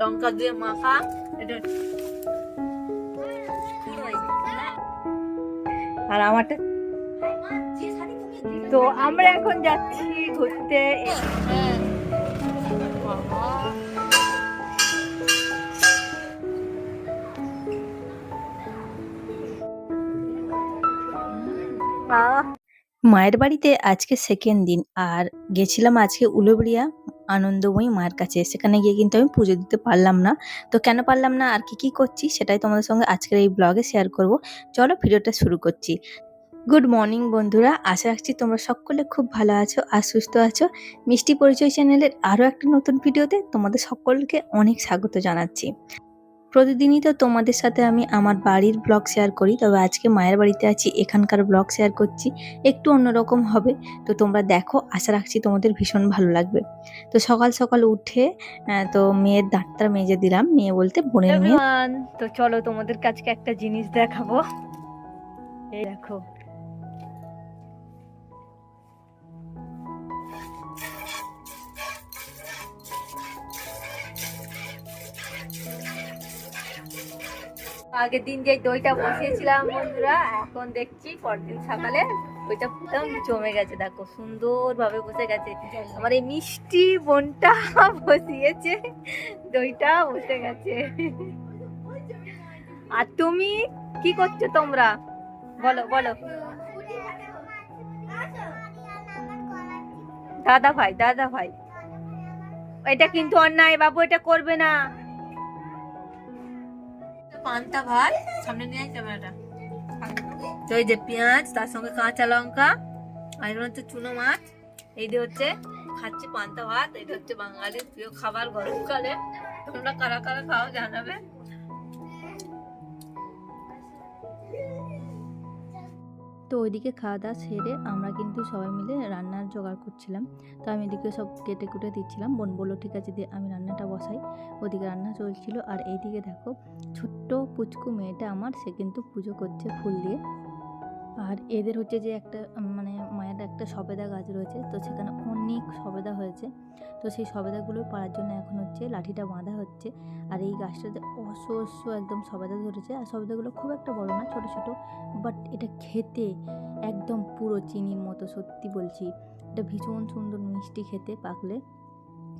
লঙ্কা দিয়ে মাখা। এটা আর আমারটা। তো আমরা এখন যাচ্ছি ঘুরতে। মায়ের বাড়িতে আজকে সেকেন্ড দিন, আর গেছিলাম আজকে উলুবেড়িয়া আনন্দময়ী মায়ের কাছে। সেখানে গিয়ে কিন্তু আমি পুজো দিতে পারলাম না। তো কেন পারলাম না আর কি করছি সেটাই তোমাদের সঙ্গে আজকের এই ব্লগে শেয়ার করব। চলো ভিডিওটা শুরু করছি। গুড মর্নিং বন্ধুরা, আশা রাখছি তোমরা সকলে খুব ভালো আছো আর সুস্থ আছো। মিষ্টি পরিচয় চ্যানেলের আরও একটা নতুন ভিডিওতে তোমাদের সকলকে অনেক স্বাগত জানাচ্ছি। প্রতিদিনই তো তোমাদের সাথে আমি আমার বাড়ির ব্লগ শেয়ার করি, তবে আজকে মায়ের বাড়িতে আছি, এখানকার ব্লগ শেয়ার করছি। একটু অন্যরকম হবে, তো তোমরা দেখো, আশা রাখছি তোমাদের ভীষণ ভালো লাগবে। তো সকাল সকাল উঠে তো মেয়ের দাঁতটা মেজে দিলাম, মেয়ে বলতে বোনের মেয়ে। তো চলো তোমাদের কাছে একটা জিনিস দেখাবো। এই দেখো, আগের দিন যে দইটা বসিয়েছিলাম বন্ধুরা, এখন দেখছি পরদিন সকালে ওইটা একদম জমে গেছে। দেখো সুন্দর ভাবে বসে গেছে। আমার এই মিষ্টি বোনটা বসিয়েছে, দইটা বসে গেছে। আর তুমি কি করছো তোমরা, বলো বলো। দাদা ভাই, দাদা ভাই, এটা কিন্তু অন্যায় বাবু, এটা করবে না। পান্তা ভাত সামনে নিয়ে আসছে ক্যামেরাটা। তো এই যে পেঁয়াজ, তার সঙ্গে কাঁচা লঙ্কা, আর এগুলো হচ্ছে চুনো মাছ। এই যে হচ্ছে খাচ্ছি পান্তা ভাত। এটা হচ্ছে বাঙালির প্রিয় খাবার গরমকালে। তোমরা কারা কারা খাও জানাবে। তো ওইদিকে খাওয়া দাওয়া সেরে আমরা কিন্তু সবাই মিলে রান্নার জোগাড় করছিলাম। তো আমি এদিকে সব কেটে কুটে দিচ্ছিলাম। বোন বললো ঠিক আছে দিয়ে আমি রান্নাটা বসাই। ওদিকে রান্না চলছিল, আর এইদিকে দেখো ছোট্ট পুচকু মেয়েটা আমার, সে কিন্তু পুজো করছে ফুল দিয়ে। আর এদের হচ্ছে যে একটা মানে মায়ের একটা সবেদা গাছ রয়েছে, তো সেখানে অনেক সবেদা হয়েছে। তো সেই সবেদাগুলো পাড়ার জন্য এখন হচ্ছে লাঠিটা বাঁধা হচ্ছে। আর এই গাছটাতে অসহ্য একদম সবেদা ধরেছে, আর সবেদাগুলো খুব একটা বড় না, ছোট ছোট। বাট এটা খেতে একদম পুরো চিনির মতো, সত্যি বলছি। এটা ভীষণ সুন্দর মিষ্টি খেতে পাকলে।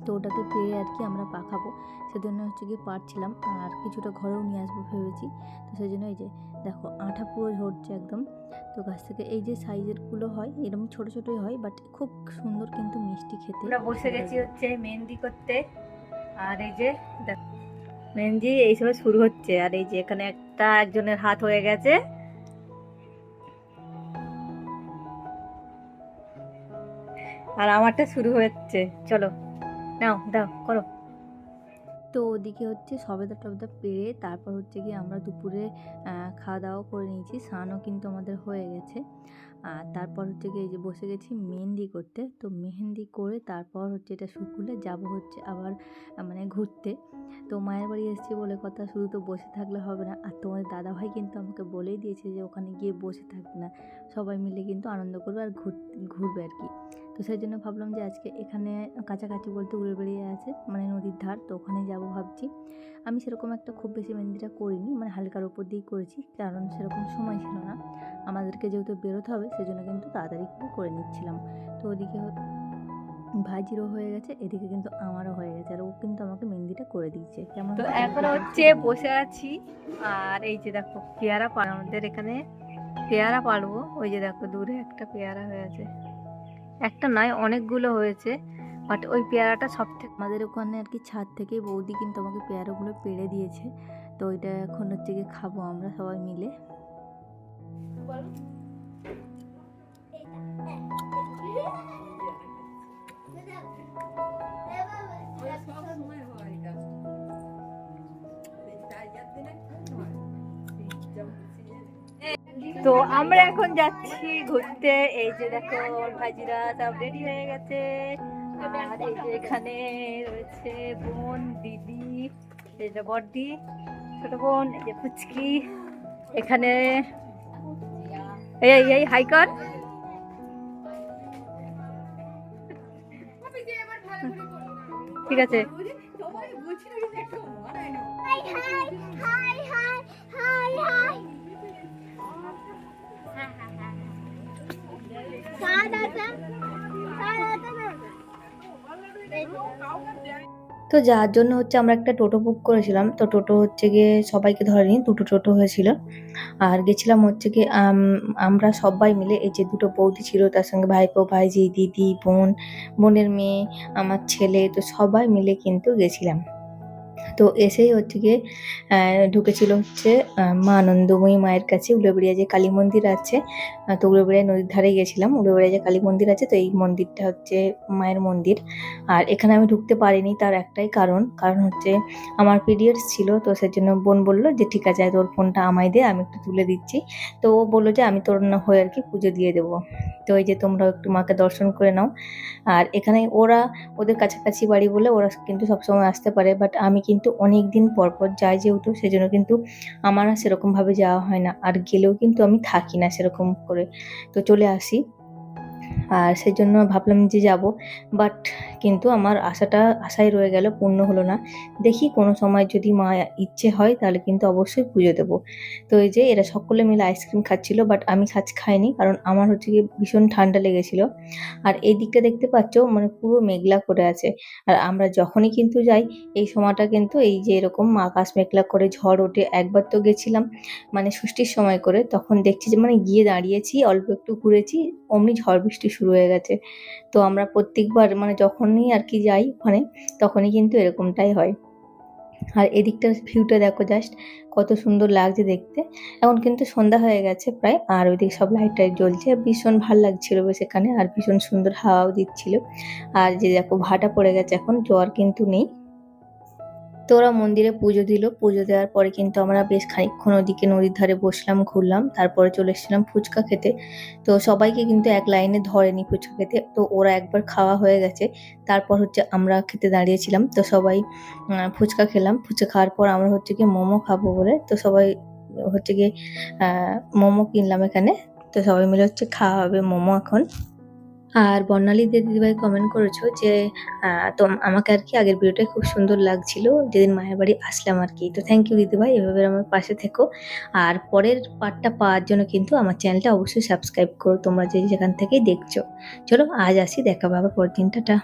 তো ওটাকে পেরে আর কি আমরা পাকাবো, সেজন্য হচ্ছে গিয়ে পারছিলাম। আর কিছুটা ঘরেও নিয়ে আসবো ভেবেছি। তো সেই জন্য এই যে দেখো আঠা পুরো ঝরছে একদম। তো গাছ থেকে এই যে সাইজেরগুলো হয় এরকম ছোট ছোটই হয়, বাট খুব সুন্দর কিন্তু মিষ্টি খেতে। আমরা বসে গেছি হচ্ছে মেহেন্দি করতে। আর এই যে দেখো মেহেন্দি এই সময় শুরু হচ্ছে। আর এই যে এখানে একজনের হাত হয়ে গেছে, আর আমারটা শুরু হচ্ছে। চলো নাও দাও করো। তো ওদিকে হচ্ছে সবেদা টবেদা পেরে তারপর হচ্ছে গিয়ে আমরা দুপুরে খাওয়া দাওয়া করে নিয়েছি। স্নানও কিন্তু আমাদের হয়ে গেছে। আর তারপর হচ্ছে গিয়ে এই যে বসে গেছি মেহেন্দি করতে। তো মেহেন্দি করে তারপর হচ্ছে এটা শুকুলে যাব হচ্ছে আবার মানে ঘুরতে। তো মায়ের বাড়ি এসেছি বলে কথা, শুধু তো বসে থাকলে হবে না। আর তোমাদের দাদাভাই কিন্তু আমাকে বলেই দিয়েছে যে ওখানে গিয়ে বসে থাকবে না, সবাই মিলে কিন্তু আনন্দ করবে আর ঘুরবে আর কি। তো সেই জন্য ভাবলাম যে আজকে এখানে কাছাকাছি বলতে উলুবেড়িয়া আছে, মানে নদীর ধার, তো ওখানে যাব ভাবছি। আমি সেরকম একটা খুব বেশি মেহেন্দিটা করিনি, মানে হালকার ওপর দিয়েই করেছি, কারণ সেরকম সময় ছিল না আমাদেরকে, যেহেতু বেরোতে হবে সেজন্য কিন্তু তাড়াতাড়ি করে নিচ্ছিলাম। তো ওদিকে ভাইজিরও হয়ে গেছে, এদিকে কিন্তু আমারও হয়ে গেছে, আর ও কিন্তু আমাকে মেহেন্দিটা করে দিয়েছে। কেমন তো এখন হচ্ছে বসে আছি। আর এই যে দেখো পেয়ারা আমাদের এখানে পেয়ারা পারবো। ওই যে দেখো দূরে একটা পেয়ারা হয়েছে, একটা নয় অনেকগুলো হয়েছে। বাট ওই পেয়ারাটা সব থেকে আমাদের ওখানে আর কি ছাদ থেকেই বৌদি কিন্তু আমাকে পেয়ারাগুলো পেড়ে দিয়েছে। তো ওইটা এখন হচ্ছে গিয়ে খাবো আমরা সবাই মিলে। তো আমরা এখন যাচ্ছি ঘুরতে। এই যে দেখো ভাইজিরা সব রেডি হয়ে গেছে। আর এই যে এখানে রয়েছে বোন, দিদি, এই যে বড়দি, ছোট বোন, এই যে পুচকি। এখানে এই এই হাইকর, ঠিক আছে। তো যার জন্য হচ্ছে আমরা একটা টোটো বুক করেছিলাম। তো টোটো হচ্ছে গিয়ে সবাইকে ধরেনি, দুটো টোটো হয়েছিল। আর গেছিলাম হচ্ছে গিয়ে আমরা সবাই মিলে, এই যে দুটো বৌদি ছিল, তার সঙ্গে ভাইপো, ভাইঝি, দিদি, বোন, বোনের মেয়ে, আমার ছেলে, তো সবাই মিলে কিন্তু গেছিলাম। তো এসেই হচ্ছে গিয়ে ঢুকেছিল হচ্ছে মা আনন্দময়ী মায়ের কাছে। উলুবেড়িয়া যে কালী মন্দির আছে, তো উলুবেড়িয়া নদীর ধারে গেছিলাম। উলুবেড়িয়া যে কালী মন্দির আছে, তো এই মন্দিরটা হচ্ছে মায়ের মন্দির। আর এখানে আমি ঢুকতে পারিনি, তার একটাই কারণ হচ্ছে আমার পিরিয়ডস ছিল। তো সেজন্য বোন বলল যে ঠিক আছে তোর ফোনটা আমায় দে, আমি একটু তুলে দিচ্ছি। তো ও বললো যে আমি তোর না হয়ে আর কি পুজো দিয়ে দেবো। তো এই যে তোমরাও একটু মাকে দর্শন করে নাও। আর এখানে ওদের কাছাকাছি বাড়ি বলে ওরা কিন্তু সবসময় আসতে পারে, বাট আমি কিন্তু অনেক দিন পর পর যাই যেহেতু, সেজন্য কিন্তু আমার আর সেরকমভাবে যাওয়া হয় না। আর গেলেও কিন্তু আমি থাকি না সেরকম করে, তো চলে আসি। আর সেজন্য ভাবলাম যে যাব, বাট কিন্তু আমার আশাই রয়ে গেল, পূর্ণ হলো না। দেখি কোনো সময় যদি মা ইচ্ছে হয় তাহলে কিন্তু অবশ্যই পুজো দেবো। তো এই যে এরা সকলে মিলে আইসক্রিম খাচ্ছিল, বাট আমি খাইনি, কারণ আমার হচ্ছে গিয়ে ভীষণ ঠান্ডা লেগেছিল। আর এই দিকটা দেখতে পাচ্ছ মানে পুরো মেঘলা করে আছে। আর আমরা যখনই কিন্তু যাই এই সময়টা কিন্তু এই যে এরকম আকাশ মেঘলা করে ঝড় ওঠে। একবার তো গেছিলাম মানে ষষ্ঠীর সময় করে, তখন দেখছি যে মানে গিয়ে দাঁড়িয়েছি, অল্প একটু ঘুরেছি, অমনি ঝড় বৃষ্টি শুরু হয়ে গেছে। তো আমরা প্রত্যেকবার মানে যখনই আর কি যাই ওখানে, তখনই কিন্তু এরকমটাই হয়। আর এদিকটার ভিউটা দেখো জাস্ট, কত সুন্দর লাগছে দেখতে। এখন কিন্তু সন্ধ্যা হয়ে গেছে প্রায়, আর ওইদিকে সব লাইট টাইট জ্বলছে, ভীষণ ভাল লাগছিল বেশ এখানে, আর ভীষণ সুন্দর হাওয়াও দিচ্ছিল। আর যে দেখো ভাটা পড়ে গেছে, এখন জ্বর কিন্তু নেই। তো ওরা মন্দিরে পুজো দিল। পুজো দেওয়ার পরে কিন্তু আমরা বেশ খানিকক্ষণ ওদিকে নদীর ধারে বসলাম, ঘুরলাম, তারপরে চলে এসেছিলাম ফুচকা খেতে। তো সবাইকে কিন্তু এক লাইনে ধরেনি ফুচকা খেতে, তো ওরা একবার খাওয়া হয়ে গেছে, তারপর হচ্ছে আমরা খেতে দাঁড়িয়েছিলাম। তো সবাই ফুচকা খেলাম। ফুচকা খাওয়ার পর আমরা হচ্ছে গিয়ে মোমো খাবো বলে, তো সবাই হচ্ছে গিয়ে মোমো কিনলাম এখানে। তো সবাই মিলে হচ্ছে খাওয়া হবে মোমো এখন। আর বর্ণালী দিদিভাই কমেন্ট করেছো যে তো আমাকে আর কি আগের ভিডিওটাই খুব সুন্দর লাগছিল, যেদিন মায়ের বাড়ি আসলাম আর কি। তো থ্যাংক ইউ দিদিভাই, এভাবে আমার পাশে থেকো। আর পরের পার্টটা পাওয়ার জন্য কিন্তু আমার চ্যানেলটা অবশ্যই সাবস্ক্রাইব করো, তোমরা যেখান থেকেই দেখছো। চলো আজ আসি, দেখা হবে আবার পরের দিন, টাটা।